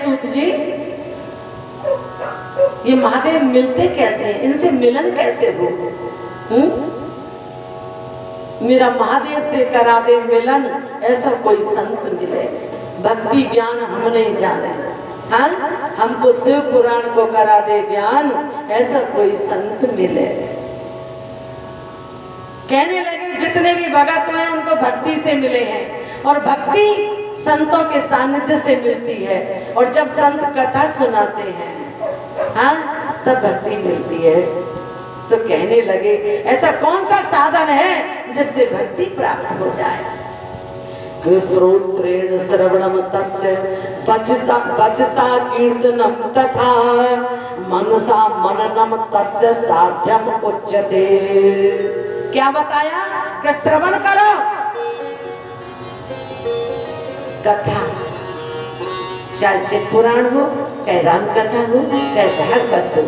सूत जी, ये महादेव मिलते कैसे, इनसे मिलन कैसे हो? मेरा महादेव से करा दे मिलन, ऐसा कोई संत मिले, भक्ति ज्ञान हम नहीं जाने। हाँ, हमको शिव पुराण को करा दे ज्ञान, ऐसा कोई संत मिले। कहने लगे जितने भी भगत हैं उनको भक्ति से मिले हैं, और भक्ति संतों के सानिध्य से मिलती है, और जब संत कथा सुनाते हैं हाँ तब भक्ति मिलती है। तो कहने लगे ऐसा कौन सा साधन है जिससे भक्ति प्राप्त हो जाए? श्रोत्रेण श्रवणम तस्य वचसा कीर्तनम तथा मनसा मननम तस्य साध्यम उच्यते। क्या बताया कि श्रवण करो कथा, चाहे शिव पुराण हो, चाहे राम कथा हो, चाहे भागवत हो,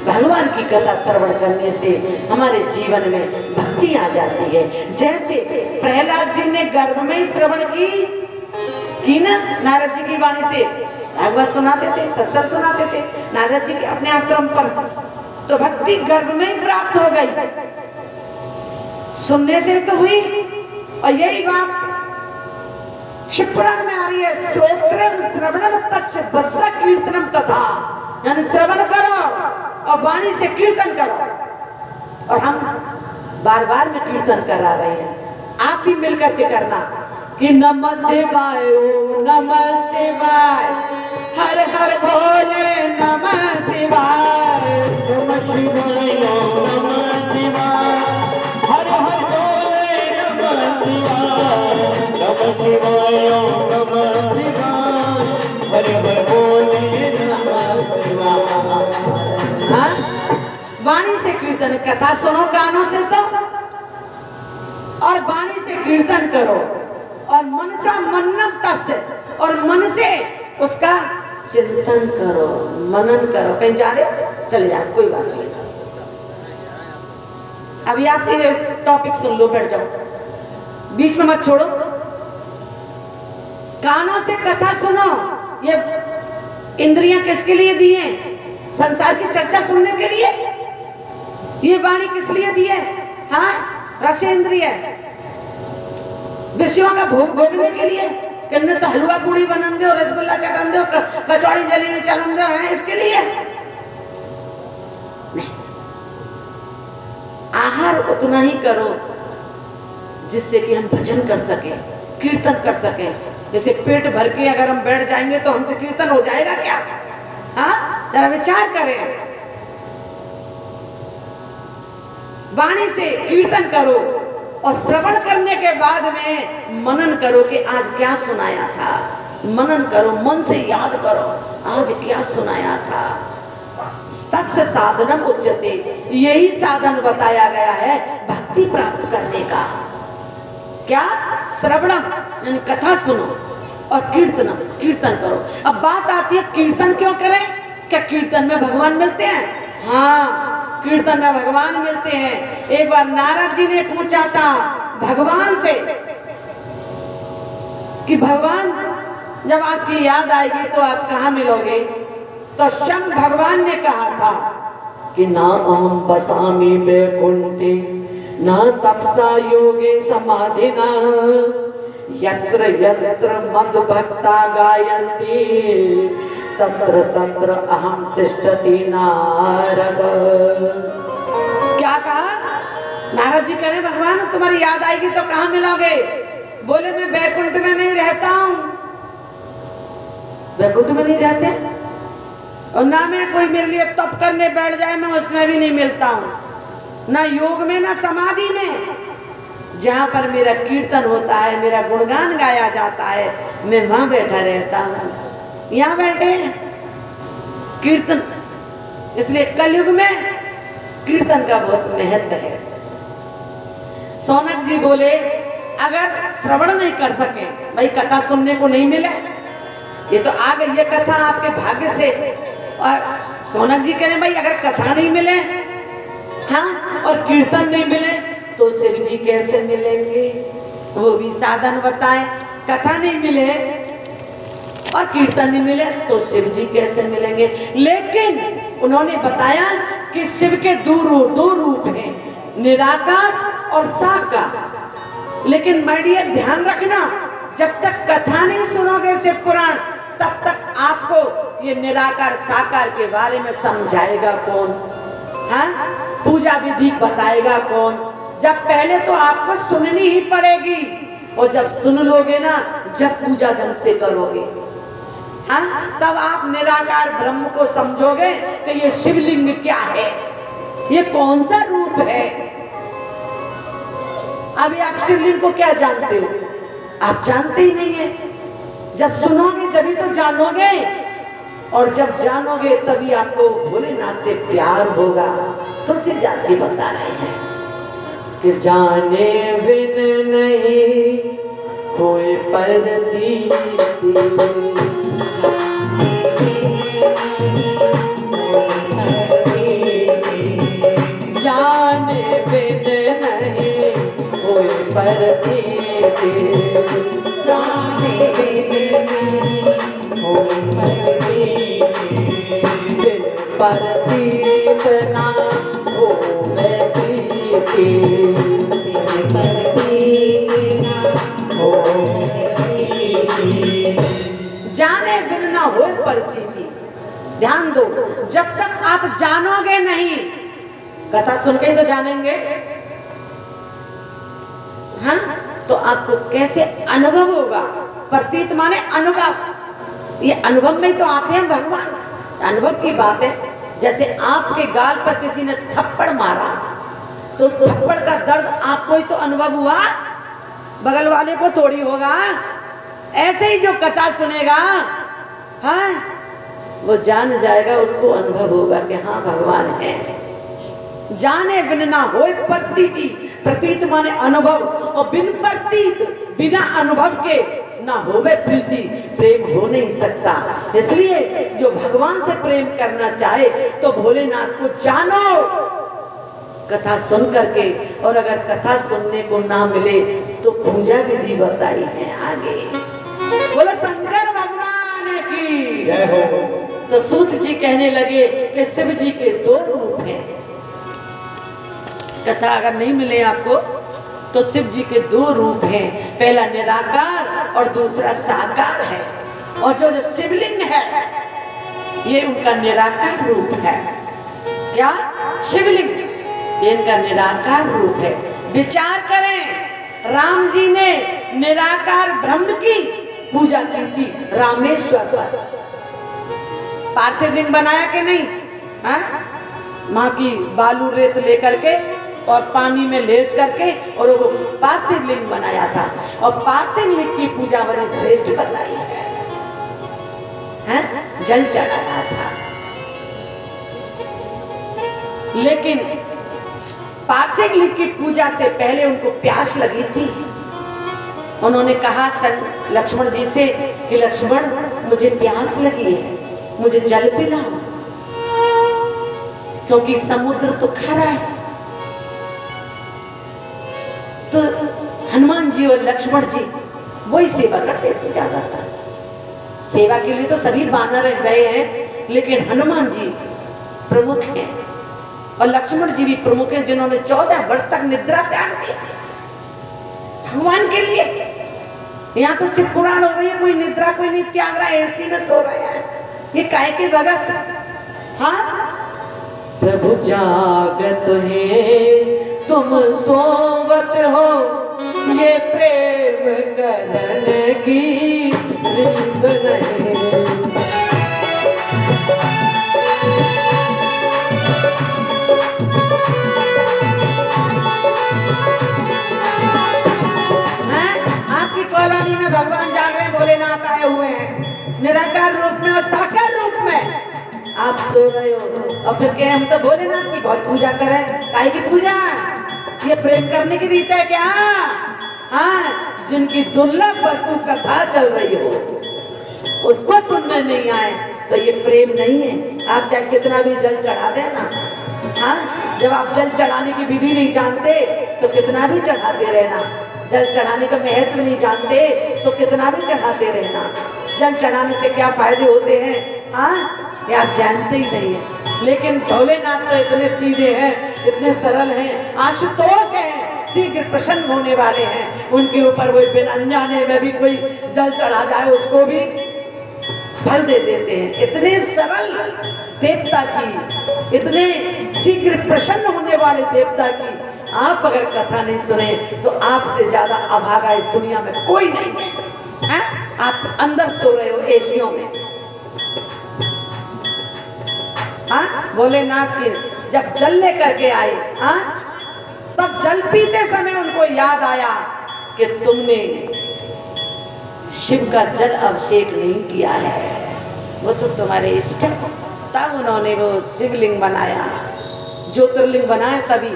भगवान की कथा श्रवण करने से हमारे जीवन में भक्ति आ जाती है। जैसे प्रहलाद जी ने गर्भ में ही श्रवण की ना, नारद जी की वाणी से भागवत सुनाते थे, सत्संग सुनाते थे नारद जी के अपने आश्रम पर, तो भक्ति गर्भ में ही प्राप्त हो गई, सुनने से तो हुई। और यही बात शिव पुराण में आ रही है, श्रोत्रम श्रवणम तच्च बस्सा कीर्तनम तथा, यानी श्रवण करो और वाणी से कीर्तन करो। और हम बार बार में कीर्तन करा रहे हैं, आप भी मिलकर के करना कि नमः शिवाय ओम नमः शिवाय, हर हर भोले नमः शिवाय, नमः शिवाय ओम नमः शिवाय, हर हर भोले नमः शिवाय, नमः शिवाय ओम नमः शिवाय, हर हर भोले नमः शिवाय। हाँ, वाणी से कीर्तन, कथा सुनो कानों से तो, और वाणी से कीर्तन करो, और मनसा मननम तस्य, और मन से उसका चिंतन करो, मनन करो। कहीं जा रहे हो चले जाओ, कोई बात नहीं, अभी आप ये टॉपिक सुन लो, बैठ जाओ, बीच में मत छोड़ो। कानों से कथा सुनो, ये इंद्रियां किसके लिए दी हैं? संसार की चर्चा सुनने के लिए। ये वाणी किस लिए दी है? हाँ, रसेंद्रिय, विषयों का भोग भोगने के लिए। किन्ने तो हलवा पूड़ी बनन दो, रसगुल्ला चटन दो, कचौड़ी जलीनी चलन दो, है इसके लिए नहीं। आहार उतना ही करो जिससे कि हम भजन कर सके, कीर्तन कर सके। जैसे पेट भर के अगर हम बैठ जाएंगे तो हमसे कीर्तन हो जाएगा क्या? हाँ, जरा विचार करें। वाणी से कीर्तन करो, और श्रवण करने के बाद में मनन करो कि आज क्या सुनाया था। मनन करो, मन से याद करो आज क्या सुनाया था। तत्स साधनम उच्यते, यही साधन बताया गया है भक्ति प्राप्त करने का। क्या? श्रवणम यानी कथा सुनो, और कीर्तनम कीर्तन करो। अब बात आती है कीर्तन क्यों करें? क्या कीर्तन में भगवान मिलते हैं? हाँ, कीर्तन में भगवान मिलते हैं। एक बार नारद जी ने पूछा था भगवान से कि भगवान जब आपकी याद आएगी तो आप कहाँ मिलोगे? तो शम भगवान ने कहा था कि ना अहम बसामि वैकुंठे न तपसा योगे समाधिना, यत्र यत्र मद भक्ता गायन्ति तत्र तत्र अहम तिष्ठति नारद। क्या कहा? नारद जी कह रहे भगवान तुम्हारी याद आएगी तो कहाँ मिलोगे? बोले मैं वैकुंठ में नहीं रहता हूँ। वैकुंठ में नहीं रहते, और ना मैं कोई मेरे लिए तप करने बैठ जाए मैं उसमें भी नहीं मिलता हूँ, ना योग में ना समाधि में। जहाँ पर मेरा कीर्तन होता है, मेरा गुणगान गाया जाता है, मैं वहां बैठा रहता हूँ। यहाँ बैठे हैं कीर्तन, इसलिए कलयुग में कीर्तन का बहुत महत्व है। सौनक जी बोले अगर श्रवण नहीं कर सके, भाई कथा सुनने को नहीं मिले, ये तो आ गई ये कथा आपके भाग्य से। और सौनक जी कह रहे भाई अगर कथा नहीं मिले, हाँ, और कीर्तन नहीं मिले तो शिव जी कैसे मिलेंगे? वो भी साधन बताए। कथा नहीं मिले और कीर्तन नहीं मिले तो शिव जी कैसे मिलेंगे। लेकिन उन्होंने बताया कि शिव के दो रूप हैं, निराकार और साकार। लेकिन मैडियर ध्यान रखना, जब तक कथा नहीं सुनोगे शिव पुराण तब तक आपको ये निराकार साकार के बारे में समझाएगा कौन, हाँ? पूजा विधि बताएगा कौन? जब पहले तो आपको सुननी ही पड़ेगी, और जब सुन लोगे ना, जब पूजा ढंग से करोगे, हाँ, तब आप निराकार ब्रह्म को समझोगे कि ये शिवलिंग क्या है, ये कौन सा रूप है। अभी आप शिवलिंग को क्या जानते हो? आप जानते ही नहीं है। जब सुनोगे जभी तो जानोगे, और जब जानोगे तभी आपको भोलेनाथ से प्यार होगा। तुलसीदास जी बता रहे हैं कि जाने बिन नहीं कोई परतीति, जाने बिन नहीं कोई परतीति, जाने बिन कोई परतीत ना होवे प्रीति, जाने बिन ना होए प्रतीति। ध्यान दो, जब तक आप जानोगे नहीं, कथा सुन के ही तो जानेंगे, हाँ? तो आपको कैसे अनुभव होगा? प्रतीत माने अनुभव। ये अनुभव में ही तो आते हैं भगवान, अनुभव की बात है। जैसे आपके गाल पर किसी ने थप्पड़ मारा तो उस थप्पड़ का दर्द आपको ही तो अनुभव हुआ, बगल वाले को थोड़ी होगा। ऐसे ही जो कथा सुनेगा, हाँ, वो जान जाएगा, उसको अनुभव होगा कि हाँ भगवान है। जाने बिन ना होए प्रतीति, प्रतीत माने अनुभव, और बिन प्रतीत बिना अनुभव के ना होवे प्रीति, प्रेम हो नहीं सकता। इसलिए जो भगवान से प्रेम करना चाहे तो भोलेनाथ को जानो कथा सुन करके, और अगर कथा सुनने को ना मिले तो पूजा विधि बताई है आगे। बोलो शंकर भगवान की जय हो। तो सूत जी कहने लगे कि शिव जी के दो रूप हैं। कथा अगर नहीं मिले आपको तो शिव जी के दो रूप हैं, पहला निराकार और दूसरा साकार है। और जो शिवलिंग है ये उनका निराकार रूप है। क्या? शिवलिंग, ये इनका निराकार रूप है। विचार करें, राम जी ने निराकार ब्रह्म की पूजा की थी रामेश्वर पर। पार्थिव लिंग बनाया कि नहीं? हाँ, माँ की बालू रेत लेकर के और पानी में लेस करके और वो पार्थिव लिंग बनाया था, और पार्थिव लिंग की पूजा बड़ी श्रेष्ठ बताई है, हैं? जल चढ़ाया था। लेकिन पार्थिव लिंग की पूजा से पहले उनको प्यास लगी थी। उन्होंने कहा लक्ष्मण जी से कि लक्ष्मण, मुझे प्यास लगी है, मुझे जल पिलाओ, क्योंकि समुद्र तो खरा है। तो हनुमान जी और लक्ष्मण जी वही सेवा करते थे ज्यादातर। सेवा के लिए तो सभी वानर गए हैं, लेकिन हनुमान जी प्रमुख हैं और लक्ष्मण जी भी प्रमुख हैं, जिन्होंने 14 वर्ष तक निद्रा त्याग दी भगवान के लिए। यहाँ तो शिव पुराण हो रही है, कोई निद्रा कोई नहीं त्याग रहा है, एसी में सो रहे हैं। ये काय के भगत? हाँ, प्रभु जागत है तुम सोवत हो, ये प्रेम करने की रीत नहीं। आपकी कॉलोनी में भगवान जाग रहे, भोलेनाथ आए हुए हैं निराकार रूप में और साकार रूप में। आप सो रहे हो और फिर कहे हम तो भोलेनाथ की बहुत पूजा करें। काय की पूजा? ये प्रेम करने की रीत है क्या? हाँ, जिनकी दुर्लभ वस्तु कथा चल रही हो उसको सुनने नहीं आए तो ये प्रेम नहीं है। आप चाहे कितना भी जल चढ़ा देना, हाँ, जब आप जल चढ़ाने की विधि नहीं जानते तो कितना भी चढ़ाते रहना। जल चढ़ाने का महत्व नहीं जानते तो कितना भी चढ़ाते रहना। जल चढ़ाने से क्या फायदे होते हैं, हाँ, ये आप जानते ही नहीं है। लेकिन भोलेनाथ तो इतने सीधे हैं, इतने सरल हैं, आशुतोष हैं, शीघ्र प्रसन्न होने वाले हैं। उनके ऊपर वो बिन अनजाने में भी कोई जल चढ़ा जाए उसको भी फल दे देते हैं। इतने सरल देवता की, इतने शीघ्र प्रसन्न होने वाले देवता की आप अगर कथा नहीं सुने तो आपसे ज्यादा अभागा इस दुनिया में कोई नहीं है। आप अंदर सो रहे हो एशियों में। हाँ, भोलेनाथ की जब जल लेकर के आए, हाँ, तब जल पीते समय उनको याद आया कि तुमने शिव का जल अभिषेक नहीं किया है, वो तो तुम्हारे इष्ट। तब उन्होंने वो शिवलिंग बनाया, ज्योतिर्लिंग बनाया, तभी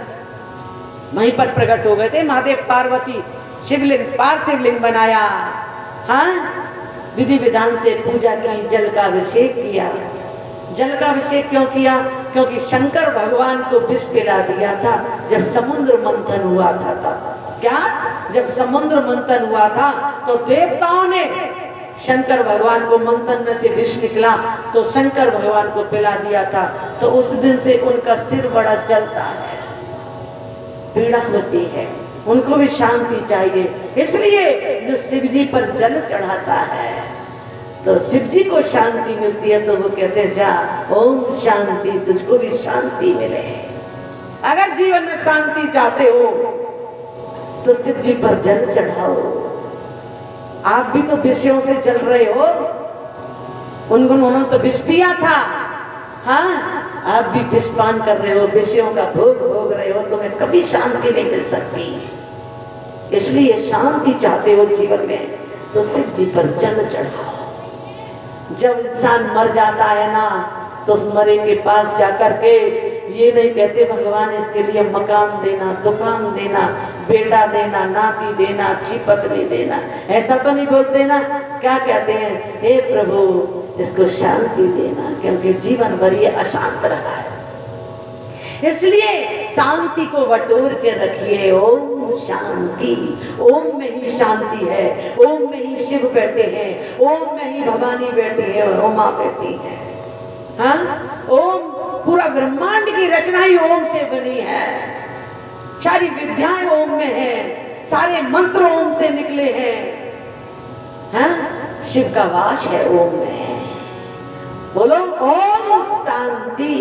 वहीं पर प्रकट हो गए थे महादेव पार्वती। शिवलिंग पार्थिव लिंग बनाया, हाँ, विधि विधान से पूजा की, जल का अभिषेक किया। जल का अभिषेक क्यों किया? क्योंकि शंकर भगवान को विष पिला दिया था जब समुद्र मंथन हुआ था। तब क्या, जब समुद्र मंथन हुआ था तो देवताओं ने शंकर भगवान को, मंथन में से विष निकला तो शंकर भगवान को पिला दिया था। तो उस दिन से उनका सिर बड़ा जलता है, पीड़ा होती है, उनको भी शांति चाहिए। इसलिए जो शिव जी पर जल चढ़ाता है तो शिव जी को शांति मिलती है। तो वो कहते हैं, जा ओम शांति, तुझको भी शांति मिले। अगर जीवन में शांति चाहते हो तो शिव जी पर जल चढ़ाओ। आप भी तो विषयों से जल रहे हो, उन्होंने तो विष पिया था, हाँ, आप भी विष पान कर रहे हो, विषयों का भोग भोग रहे हो, तुम्हें कभी शांति नहीं मिल सकती। इसलिए शांति चाहते हो जीवन में तो शिव जी पर जल चढ़ाओ। जब इंसान मर जाता है ना तो उस मरे के पास जाकर के ये नहीं कहते भगवान इसके लिए मकान देना, दुकान देना, बेटा देना, नाती देना, अच्छी पत्नी देना, ऐसा तो नहीं बोलते ना। क्या कहते हैं, हे प्रभु इसको शांति देना, क्योंकि जीवन भर ये अशांत रहा है। इसलिए शांति को बटोर के रखिए। ओम शांति, ओम में ही शांति है, ओम में ही शिव बैठे हैं, ओम में ही भवानी बैठी है, उमा बैठी है। हाँ, ओम, पूरा ब्रह्मांड की रचना ही ओम से बनी है, सारी विद्याएं ओम में है, सारे मंत्र ओम से निकले हैं। हाँ, शिव का वास है ओम में। बोलो ओम शांति।